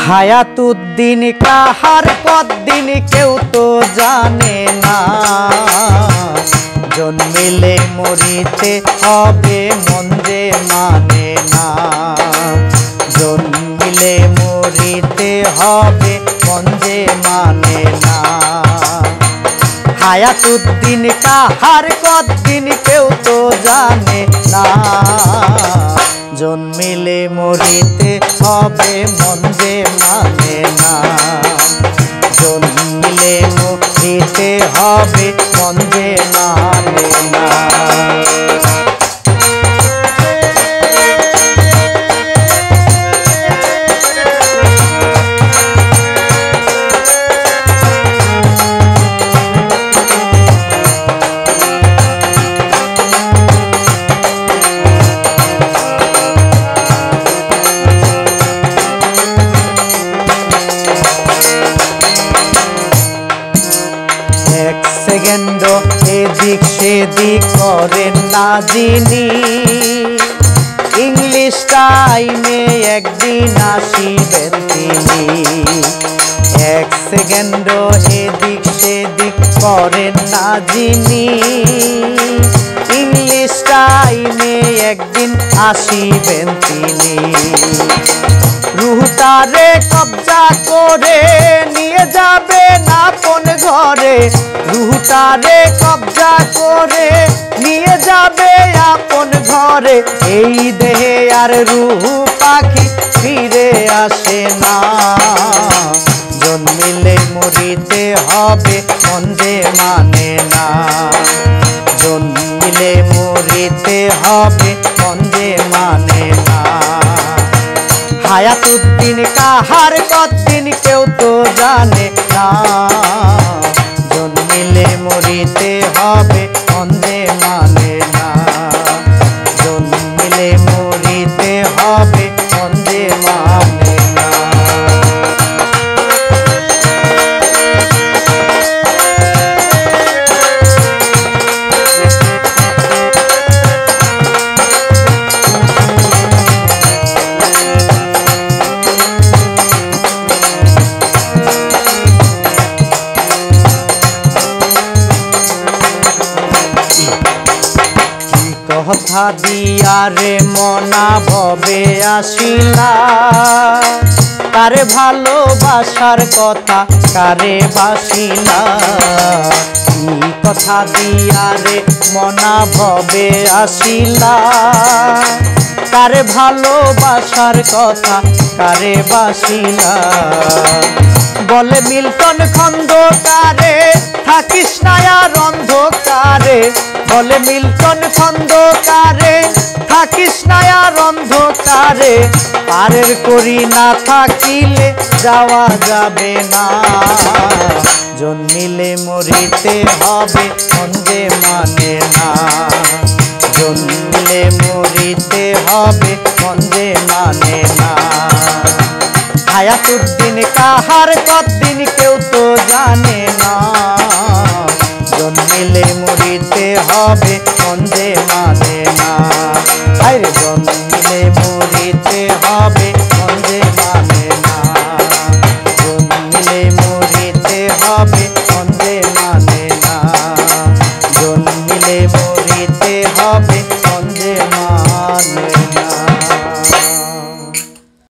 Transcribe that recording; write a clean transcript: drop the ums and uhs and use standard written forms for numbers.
হায়াতুদ্দিন কাহার কদ্দিন কেউ তো জানে না, জন্মিলে মরিতে হবে মন যে মানে না, জন্মিলে মরিতে হবে মন যে মানে না। হায়াতুদ্দিন কাহার কদ্দিন কেউ তো জানে না, জন্মিলে মরিতে হবে মন যে মানে না, জন্মিলে মরিতে হবে মন যে মানে না। সেকেন্ড এদিক সেদিক করেন না যিনি, ইংলিশ টাইমে একদিন আসিবেন তিনি। এক সেকেন্ড এদিক সেদিক করেন না যিনি, ইংলিশ টাইমে একদিন আসিবেন তিনি। রুহটারে কবজা করে নিয়ে যাবে না আপন ঘরে, রুহটারে কবজা করে নিয়ে যাবে আপন ঘরে। এই দেহে আর রুহ পাখি ফিরে আসে না, জন্মিলে মরিতে হবে মন যে মানে না, জন্মিলে মরিতে হবে মন যে মানে না। হায়াতুদ্দিন কাহার কদ্দিন কেউ তো জানে না, জন্মিলে মরিতে হবে মন যে মানে না, জন্মিলে মরিতে হবে মন যে মানে না। কথা দিয়া রে মনা ভবে আসিলা, কারে ভালোবাসার কথা কারে বাসিলা। কথা দিয়া রে মনা ভবে আসিলা, কারে ভালোবাসার কথা কারে বাসিলা। বলে মিল্টন খন্দকারে থাকিস না আর অন্ধকারে, বলে মিল্টন খন্দকারে থাকিস না আর অন্ধকারে। পারের করি না থাকিলে যাওয়া যাবে না, জন্মিলে মরিতে হবে মন যে মানে না, জন্মিলে মরিতে হবে মন যে মানে না। হায়াতুদ্দিন কাহার কদ্দিন কেউ তো জানে না, জন্মিলে মরিতে হবে মন যে